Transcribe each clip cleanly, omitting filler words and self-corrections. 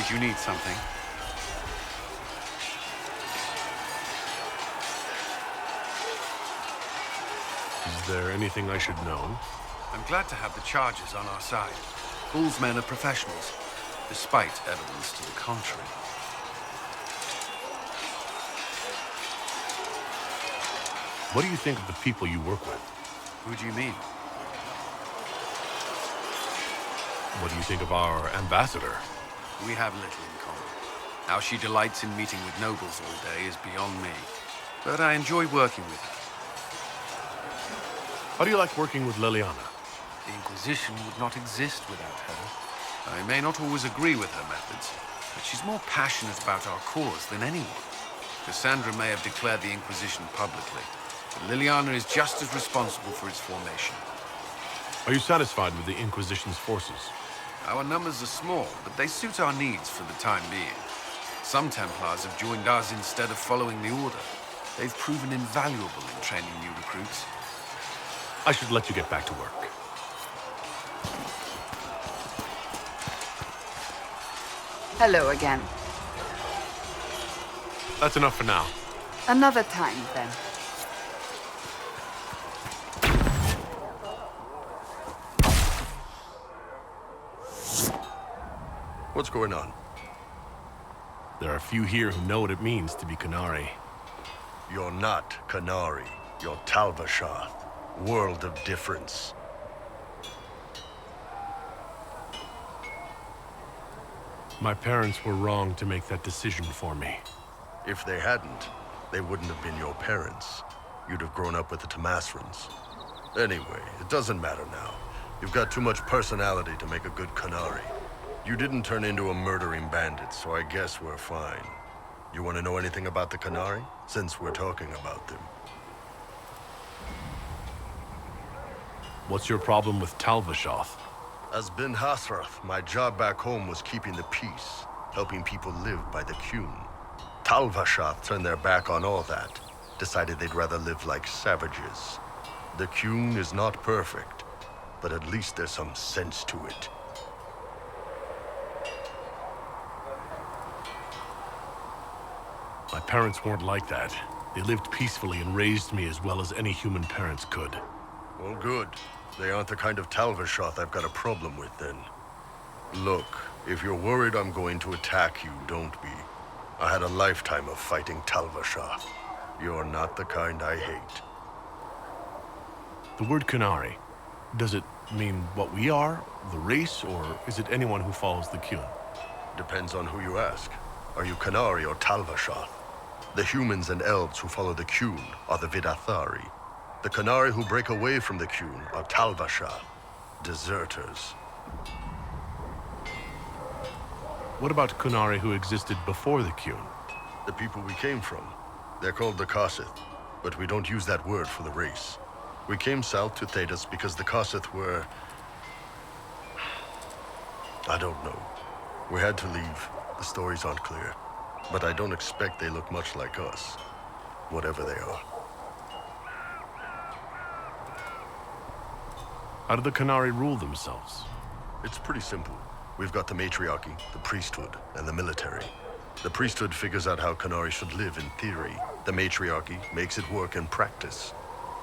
Did you need something? Is there anything I should know? I'm glad to have the charges on our side. Bull's men are professionals, despite evidence to the contrary. What do you think of the people you work with? Who do you mean? What do you think of our ambassador? We have little in common. How she delights in meeting with nobles all day is beyond me. But I enjoy working with her. How do you like working with Liliana? The Inquisition would not exist without her. I may not always agree with her methods, but she's more passionate about our cause than anyone. Cassandra may have declared the Inquisition publicly, but Liliana is just as responsible for its formation. Are you satisfied with the Inquisition's forces? Our numbers are small, but they suit our needs for the time being. Some Templars have joined us instead of following the Order. They've proven invaluable in training new recruits. I should let you get back to work. Hello again. That's enough for now. Another time, then. What's going on? There are a few here who know what it means to be Qunari. You're not Qunari. You're Tal-Vashoth. World of difference. My parents were wrong to make that decision for me. If they hadn't, they wouldn't have been your parents. You'd have grown up with the Tamasrans. Anyway, it doesn't matter now. You've got too much personality to make a good Qunari. You didn't turn into a murdering bandit, so I guess we're fine. You want to know anything about the Qunari? Since we're talking about them. What's your problem with Tal-Vashoth? As Ben Hasrath, my job back home was keeping the peace, helping people live by the Qun. Tal-Vashoth turned their back on all that, decided they'd rather live like savages. The Qun is not perfect, but at least there's some sense to it. My parents weren't like that. They lived peacefully and raised me as well as any human parents could. Well, good. They aren't the kind of Tal-Vashoth I've got a problem with, then. Look, if you're worried I'm going to attack you, don't be. I had a lifetime of fighting Tal-Vashoth. You're not the kind I hate. The word Qunari, does it mean what we are, the race, or is it anyone who follows the Qun? Depends on who you ask. Are you Qunari or Tal-Vashoth? The humans and elves who follow the Qun are the Vidathari. The Qunari who break away from the Qun are Tal-Vashoth, deserters. What about Qunari who existed before the Qun? The people we came from. They're called the Kossith, but we don't use that word for the race. We came south to Thedas because the Kossith were... I don't know. We had to leave. The stories aren't clear. But I don't expect they look much like us. Whatever they are. How do the Qunari rule themselves? It's pretty simple. We've got the matriarchy, the priesthood, and the military. The priesthood figures out how Qunari should live in theory. The matriarchy makes it work in practice.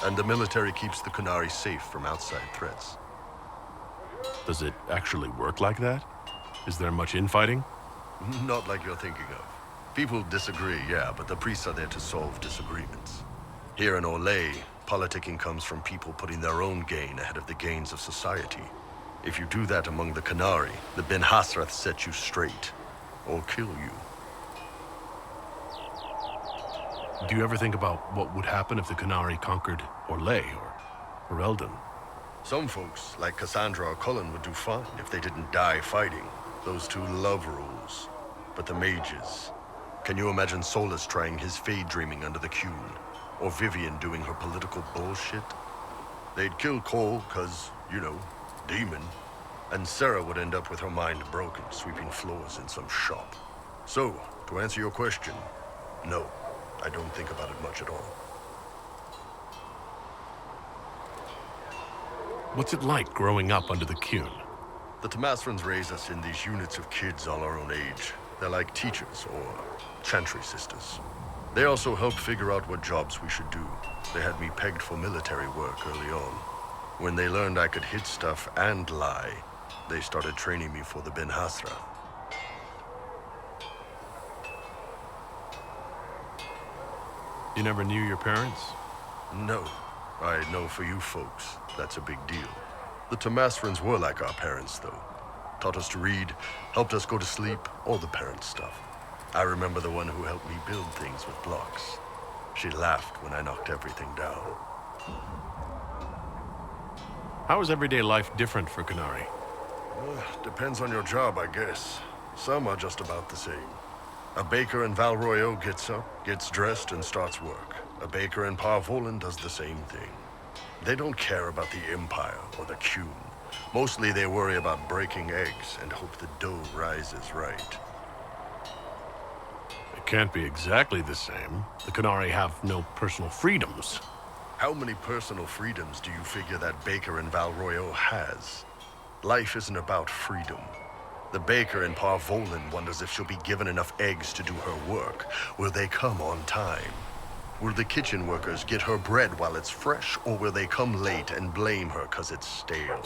And the military keeps the Qunari safe from outside threats. Does it actually work like that? Is there much infighting? Not like you're thinking of. People disagree, yeah, but the priests are there to solve disagreements. Here in Olay, politicking comes from people putting their own gain ahead of the gains of society. If you do that among the Qunari, the Ben Hasrath set you straight, or kill you. Do you ever think about what would happen if the Qunari conquered Orlais or Eldon? Some folks, like Cassandra or Cullen, would do fine if they didn't die fighting. Those two love rules. But the mages... Can you imagine Solus trying his fade dreaming under the Qun? Or Vivian doing her political bullshit? They'd kill Cole, cause, you know, demon. And Sarah would end up with her mind broken, sweeping floors in some shop. So, to answer your question, no, I don't think about it much at all. What's it like growing up under the Qun? The Tomasrans raise us in these units of kids all our own age. They're like teachers or chantry sisters. They also helped figure out what jobs we should do. They had me pegged for military work early on. When they learned I could hit stuff and lie, they started training me for the Ben Hasra. You never knew your parents? No. I know for you folks, that's a big deal. The Tomasrans were like our parents, though. Taught us to read, helped us go to sleep, all the parent stuff. I remember the one who helped me build things with blocks. She laughed when I knocked everything down. How is everyday life different for Canary? Depends on your job, I guess. Some are just about the same. A baker in Val Royeaux gets up, gets dressed, and starts work. A baker in Parvolan does the same thing. They don't care about the Empire or the Qun. Mostly they worry about breaking eggs and hope the dough rises right. It can't be exactly the same. The Canary have no personal freedoms. How many personal freedoms do you figure that baker in Val Royeaux has? Life isn't about freedom. The baker in Parvolan wonders if she'll be given enough eggs to do her work. Will they come on time? Will the kitchen workers get her bread while it's fresh, or will they come late and blame her 'cause it's stale?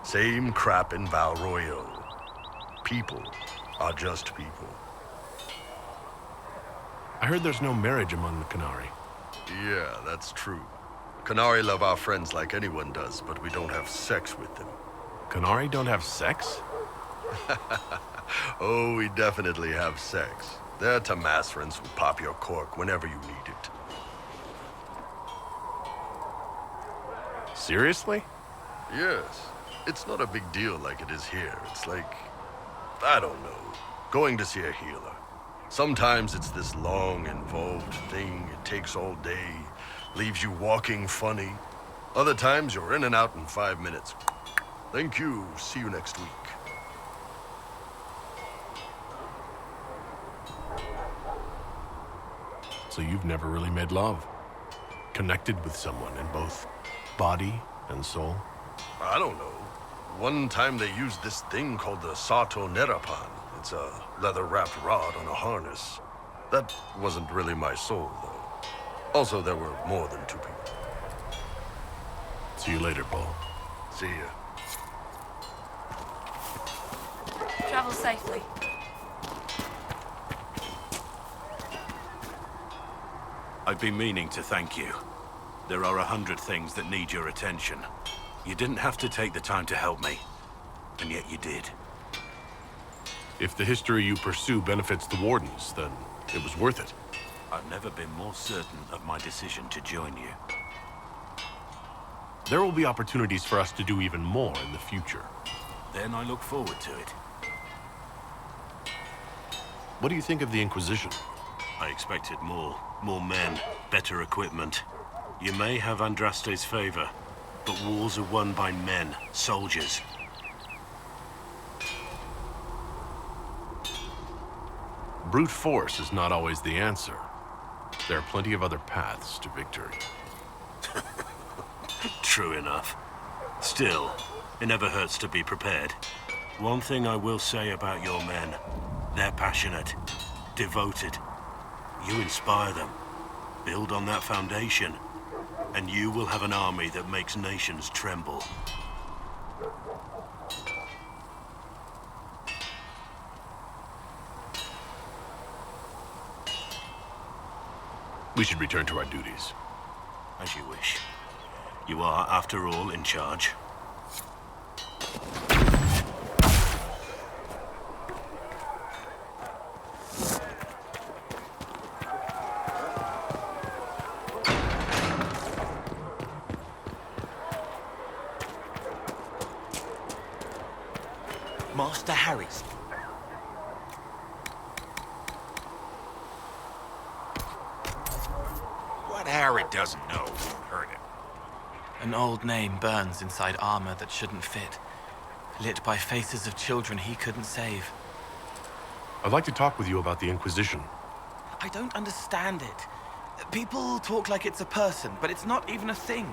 Same crap in Val Royeaux. People are just people. I heard there's no marriage among the Canary. Yeah, that's true. Canary love our friends like anyone does, but we don't have sex with them. Canary don't have sex? Oh, we definitely have sex. They're Tomasrans who pop your cork whenever you need it. Seriously? Yes. It's not a big deal like it is here. It's like, I don't know, going to see a healer. Sometimes it's this long, involved thing. It takes all day, leaves you walking funny. Other times you're in and out in 5 minutes. Thank you. See you next week. So you've never really made love? Connected with someone in both body and soul? I don't know. One time they used this thing called the Sato Nerapan. It's a leather-wrapped rod on a harness. That wasn't really my soul, though. Also, there were more than 2 people. See you later, Paul. See ya. Travel safely. I've been meaning to thank you. There are 100 things that need your attention. You didn't have to take the time to help me, and yet you did. If the history you pursue benefits the Wardens, then it was worth it. I've never been more certain of my decision to join you. There will be opportunities for us to do even more in the future. Then I look forward to it. What do you think of the Inquisition? I expected more. More men, better equipment. You may have Andraste's favor, but wars are won by men, soldiers. Brute force is not always the answer. There are plenty of other paths to victory. True enough. Still, it never hurts to be prepared. One thing I will say about your men, they're passionate, devoted. You inspire them. Build on that foundation, and you will have an army that makes nations tremble. We should return to our duties. As you wish. You are, after all, in charge. Master Harry's. What Harry doesn't know won't hurt him. An old name burns inside armor that shouldn't fit, lit by faces of children he couldn't save. I'd like to talk with you about the Inquisition. I don't understand it. People talk like it's a person, but it's not even a thing.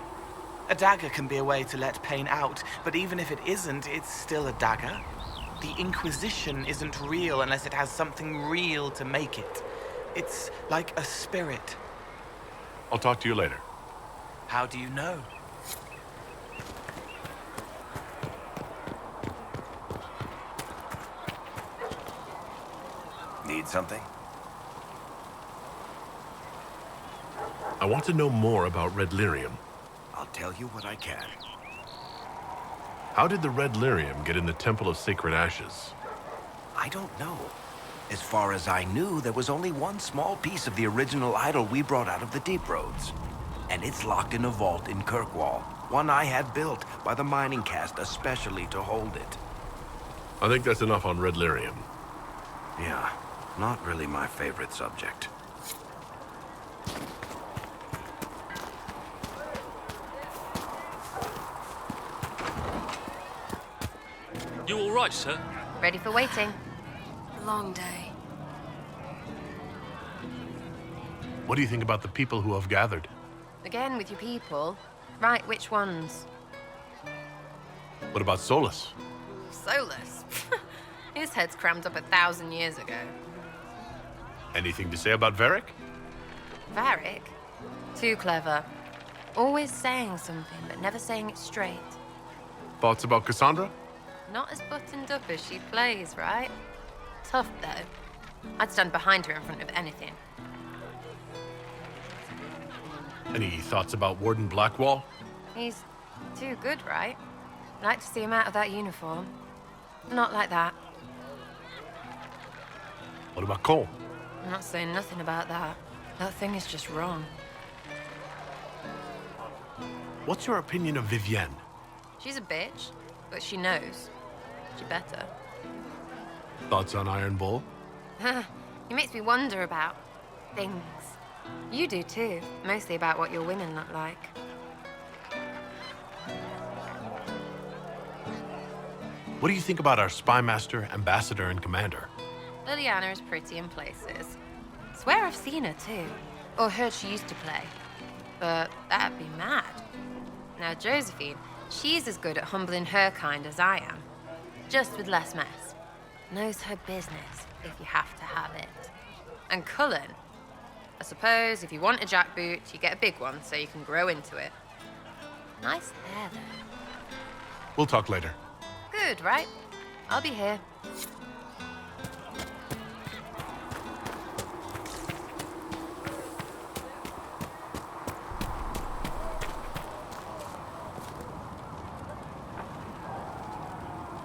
A dagger can be a way to let pain out, but even if it isn't, it's still a dagger. The Inquisition isn't real unless it has something real to make it. It's like a spirit. I'll talk to you later. How do you know? Need something? I want to know more about Red Lyrium. I'll tell you what I can. How did the Red Lyrium get in the Temple of Sacred Ashes? I don't know. As far as I knew, there was only one small piece of the original idol we brought out of the Deep Roads. And it's locked in a vault in Kirkwall, one I had built by the mining caste especially to hold it. I think that's enough on Red Lyrium. Yeah, not really my favorite subject. You all right, sir? Ready for waiting. Long day. What do you think about the people who have gathered? Again with your people. Right, which ones? What about Solus? Solus. His head's crammed up 1,000 years ago. Anything to say about Varric? Varric? Too clever. Always saying something, but never saying it straight. Thoughts about Cassandra? Not as buttoned up as she plays, right? Tough, though. I'd stand behind her in front of anything. Any thoughts about Warden Blackwall? He's too good, right? I'd like to see him out of that uniform. Not like that. What about Cole? I'm not saying nothing about that. That thing is just wrong. What's your opinion of Vivienne? She's a bitch, but she knows. She better. Thoughts on Iron Bull? He makes me wonder about things. You do too. Mostly about what your women look like. What do you think about our spy master, ambassador, and commander? Liliana is pretty in places. Swear I've seen her too. Or heard she used to play. But that'd be mad. Now Josephine, she's as good at humbling her kind as I am. Just with less mess. Knows her business, if you have to have it. And Cullen, I suppose if you want a jackboot, you get a big one so you can grow into it. Nice hair, though. We'll talk later. Good, right? I'll be here.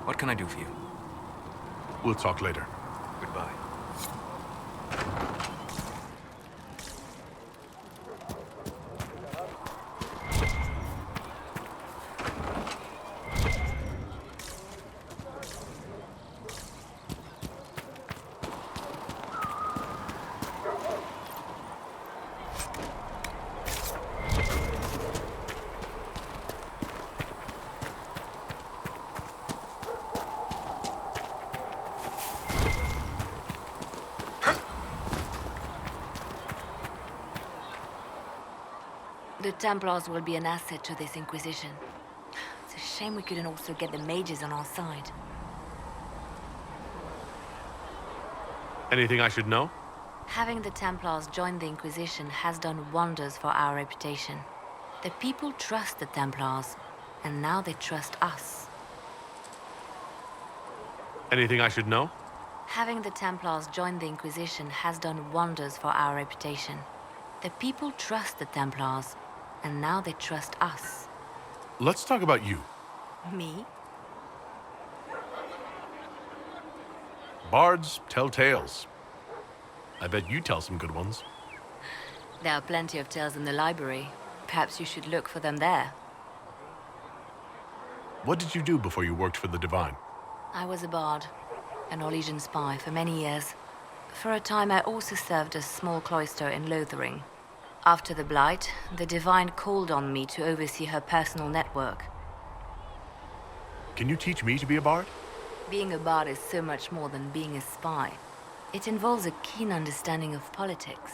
What can I do for you? We'll talk later. Goodbye. The Templars will be an asset to this Inquisition. It's a shame we couldn't also get the mages on our side. Anything I should know? Having the Templars join the Inquisition has done wonders for our reputation. The people trust the Templars, and now they trust us. Anything I should know? Having the Templars join the Inquisition has done wonders for our reputation. The people trust the Templars, and now they trust us. Let's talk about you. Me? Bards tell tales. I bet you tell some good ones. There are plenty of tales in the library. Perhaps you should look for them there. What did you do before you worked for the Divine? I was a bard, an Orlesian spy for many years. For a time, I also served a small cloister in Lothering. After the Blight, the Divine called on me to oversee her personal network. Can you teach me to be a bard? Being a bard is so much more than being a spy. It involves a keen understanding of politics,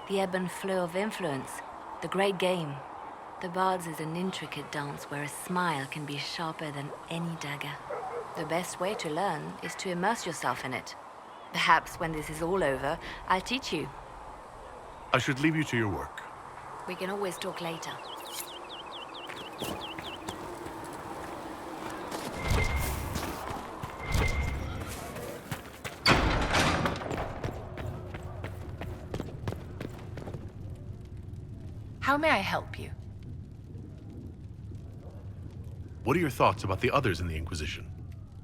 the ebb and flow of influence, the great game, The Bards is an intricate dance where a smile can be sharper than any dagger. The best way to learn is to immerse yourself in it. Perhaps when this is all over, I'll teach you. I should leave you to your work. We can always talk later. How may I help you? What are your thoughts about the others in the Inquisition?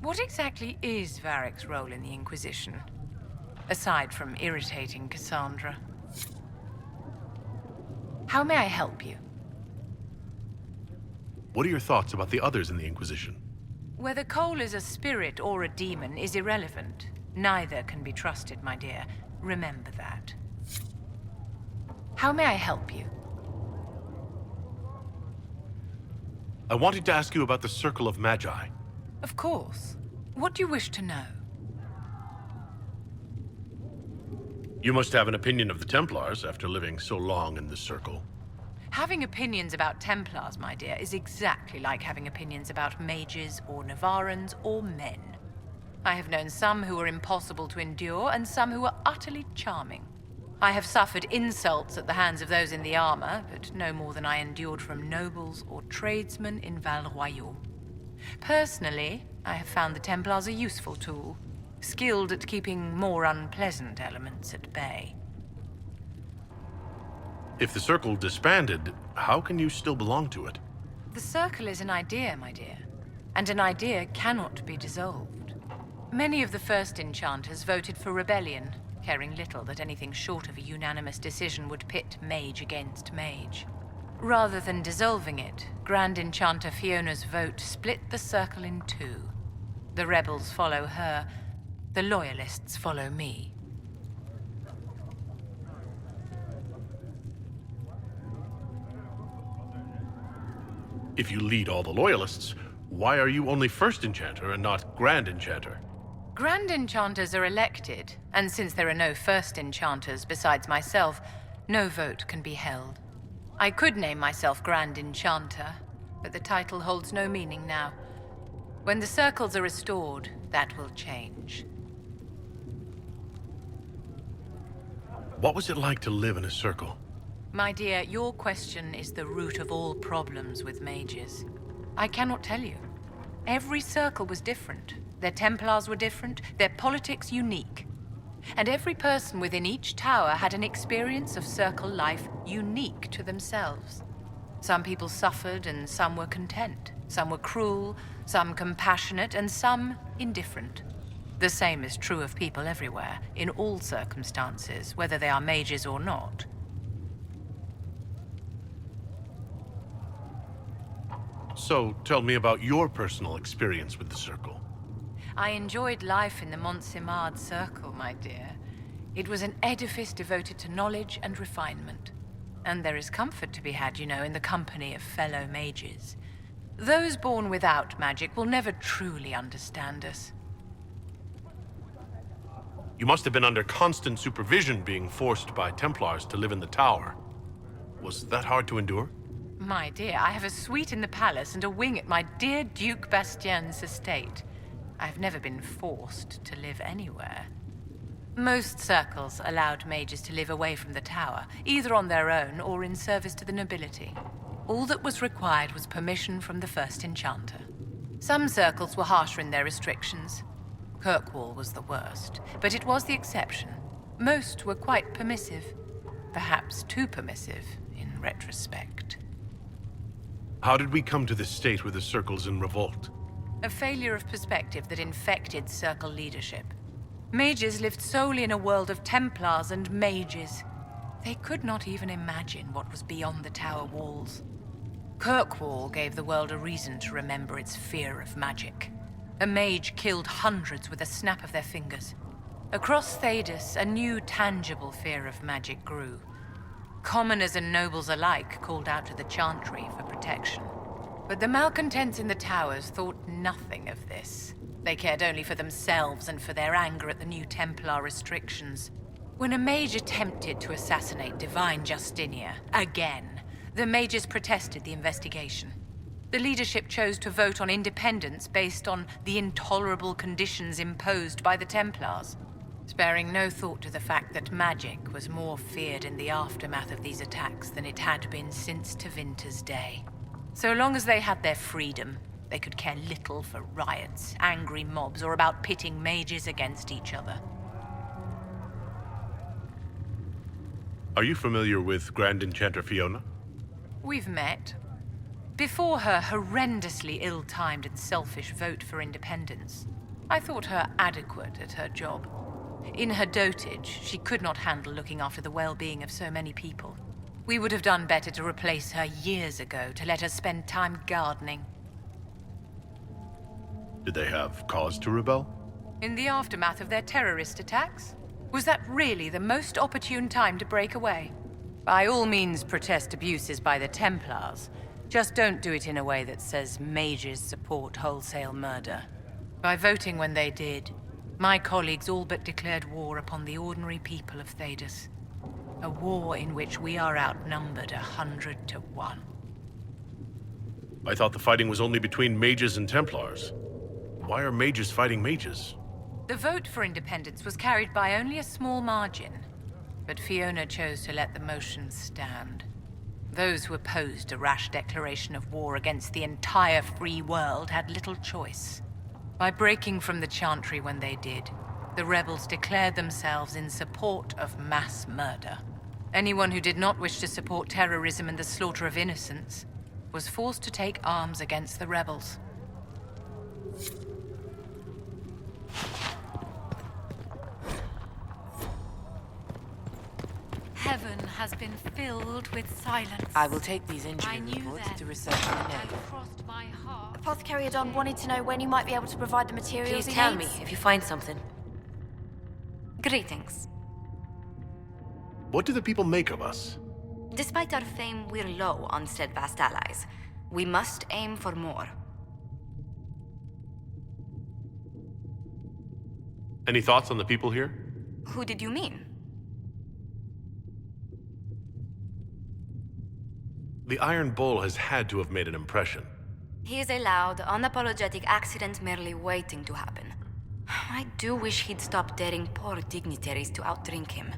What exactly is Varric's role in the Inquisition? Aside from irritating Cassandra. How may I help you? What are your thoughts about the others in the Inquisition? Whether Cole is a spirit or a demon is irrelevant. Neither can be trusted, my dear. Remember that. How may I help you? I wanted to ask you about the Circle of Magi. Of course. What do you wish to know? You must have an opinion of the Templars after living so long in the Circle. Having opinions about Templars, my dear, is exactly like having opinions about mages or Navarrans or men. I have known some who are impossible to endure and some who are utterly charming. I have suffered insults at the hands of those in the armor, but no more than I endured from nobles or tradesmen in Val Royaux. Personally, I have found the Templars a useful tool, skilled at keeping more unpleasant elements at bay. If the Circle disbanded, how can you still belong to it? The Circle is an idea, my dear, and an idea cannot be dissolved. Many of the first enchanters voted for rebellion, caring little that anything short of a unanimous decision would pit mage against mage. Rather than dissolving it, Grand Enchanter Fiona's vote split the Circle in two. The rebels follow her, the loyalists follow me. If you lead all the Loyalists, why are you only First Enchanter and not Grand Enchanter? Grand Enchanters are elected, and since there are no First Enchanters besides myself, no vote can be held. I could name myself Grand Enchanter, but the title holds no meaning now. When the circles are restored, that will change. What was it like to live in a Circle? My dear, your question is the root of all problems with mages. I cannot tell you. Every circle was different. Their Templars were different, their politics unique. And every person within each tower had an experience of Circle life unique to themselves. Some people suffered and some were content. Some were cruel, some compassionate, and some indifferent. The same is true of people everywhere, in all circumstances, whether they are mages or not. So, tell me about your personal experience with the Circle. I enjoyed life in the Montsimard Circle, my dear. It was an edifice devoted to knowledge and refinement. And there is comfort to be had, you know, in the company of fellow mages. Those born without magic will never truly understand us. You must have been under constant supervision being forced by Templars to live in the tower. Was that hard to endure? My dear, I have a suite in the palace and a wing at my dear Duke Bastien's estate. I've never been forced to live anywhere. Most circles allowed mages to live away from the tower, either on their own or in service to the nobility. All that was required was permission from the First Enchanter. Some circles were harsher in their restrictions. Kirkwall was the worst, but it was the exception. Most were quite permissive, perhaps too permissive in retrospect. How did we come to this state where the Circle's in revolt? A failure of perspective that infected Circle leadership. Mages lived solely in a world of Templars and mages. They could not even imagine what was beyond the tower walls. Kirkwall gave the world a reason to remember its fear of magic. A mage killed hundreds with a snap of their fingers. Across Thedas, a new tangible fear of magic grew. Commoners and nobles alike called out to the Chantry for protection. But the malcontents in the towers thought nothing of this. They cared only for themselves and for their anger at the new Templar restrictions. When a mage attempted to assassinate Divine Justinia, again, the mages protested the investigation. The leadership chose to vote on independence based on the intolerable conditions imposed by the Templars, sparing no thought to the fact that magic was more feared in the aftermath of these attacks than it had been since Tevinter's day. So long as they had their freedom, they could care little for riots, angry mobs, or about pitting mages against each other. Are you familiar with Grand Enchanter Fiona? We've met. Before her horrendously ill-timed and selfish vote for independence, I thought her adequate at her job. In her dotage, she could not handle looking after the well-being of so many people. We would have done better to replace her years ago, to let her spend time gardening. Did they have cause to rebel? In the aftermath of their terrorist attacks? Was that really the most opportune time to break away? By all means, protest abuses by the Templars. Just don't do it in a way that says mages support wholesale murder. By voting when they did, my colleagues all but declared war upon the ordinary people of Thedas. A war in which we are outnumbered 100 to 1. I thought the fighting was only between mages and Templars. Why are mages fighting mages? The vote for independence was carried by only a small margin, but Fiona chose to let the motion stand. Those who opposed a rash declaration of war against the entire free world had little choice. By breaking from the Chantry when they did, the rebels declared themselves in support of mass murder. Anyone who did not wish to support terrorism and the slaughter of innocents was forced to take arms against the rebels. Heaven has been filled with silence. I will take these injury reports to research on the name. Apothecary Adon wanted to know when you might be able to provide the materials Please he tell me needs. if you find something. Greetings. What do the people make of us? Despite our fame, we're low on steadfast allies. We must aim for more. Any thoughts on the people here? Who did you mean? The Iron Bull has had to have made an impression. He is a loud, unapologetic accident merely waiting to happen. I do wish he'd stop daring poor dignitaries to outdrink him.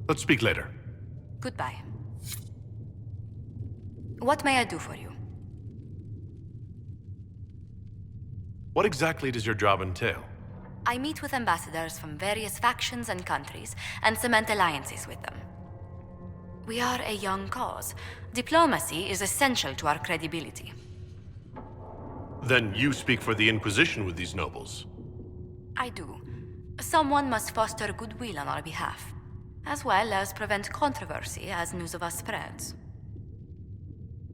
Let's speak later. Goodbye. What may I do for you? What exactly does your job entail? I meet with ambassadors from various factions and countries and cement alliances with them. We are a young cause. Diplomacy is essential to our credibility. Then you speak for the Inquisition with these nobles. I do. Someone must foster goodwill on our behalf, as well as prevent controversy as news of us spreads.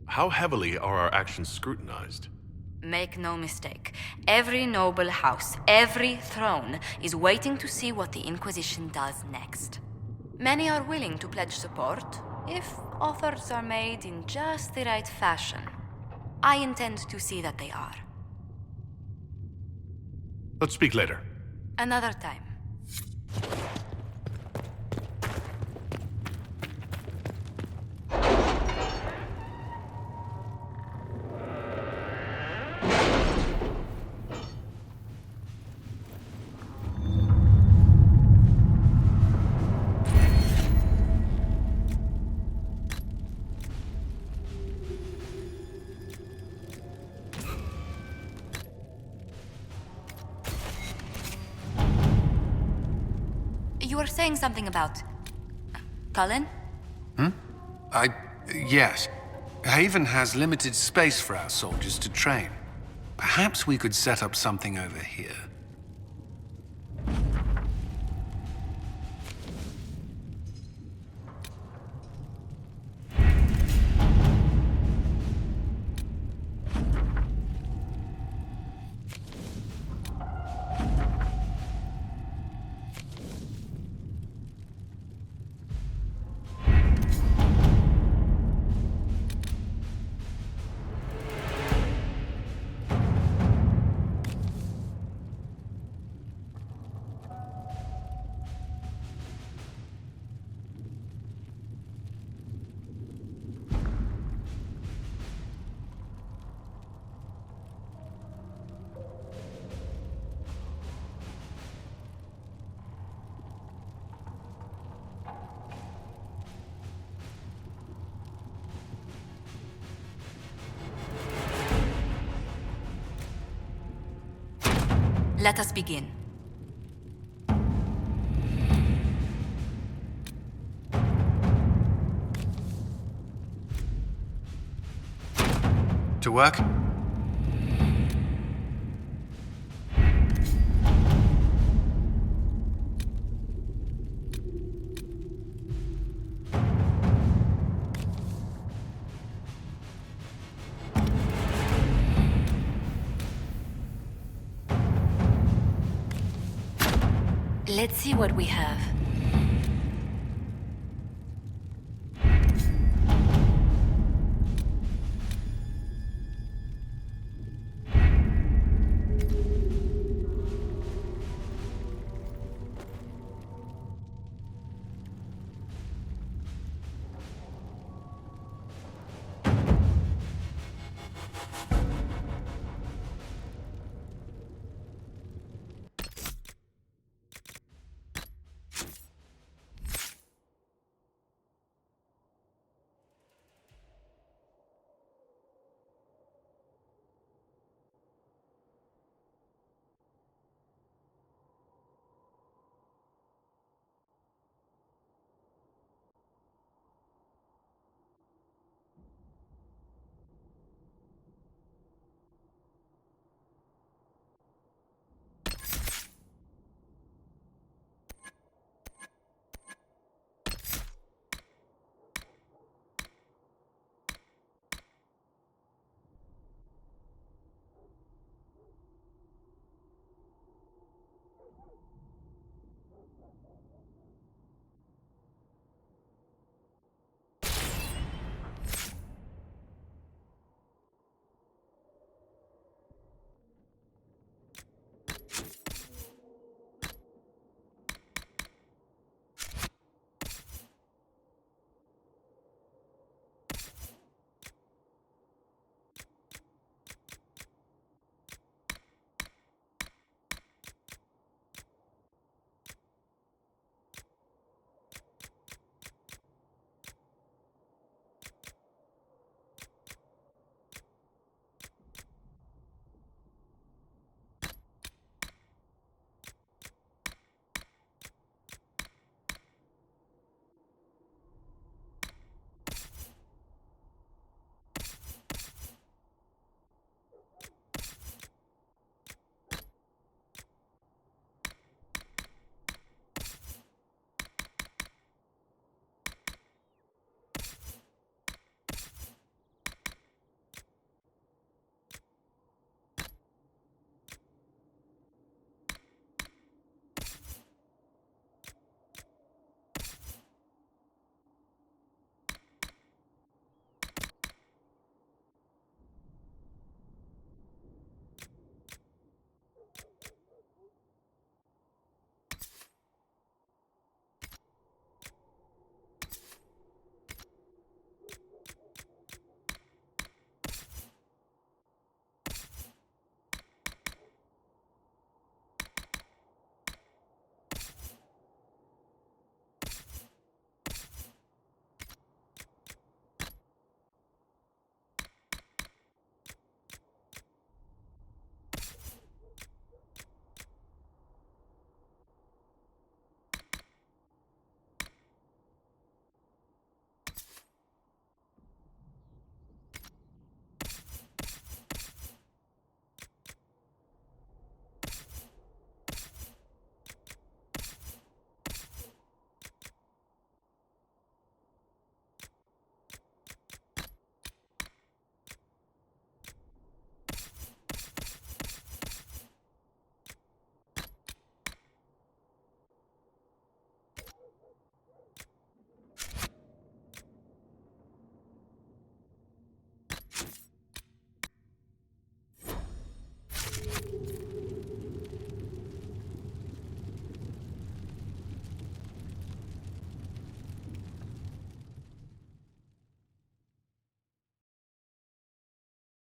How heavily are our actions scrutinized? Make no mistake, every noble house, every throne is waiting to see what the Inquisition does next. Many are willing to pledge support, if offers are made in just the right fashion. I intend to see that they are. Let's speak later. Another time. You were saying something about... Cullen? Yes. Haven has limited space for our soldiers to train. Perhaps we could set up something over here. Let us begin. To work? Let's see what we have.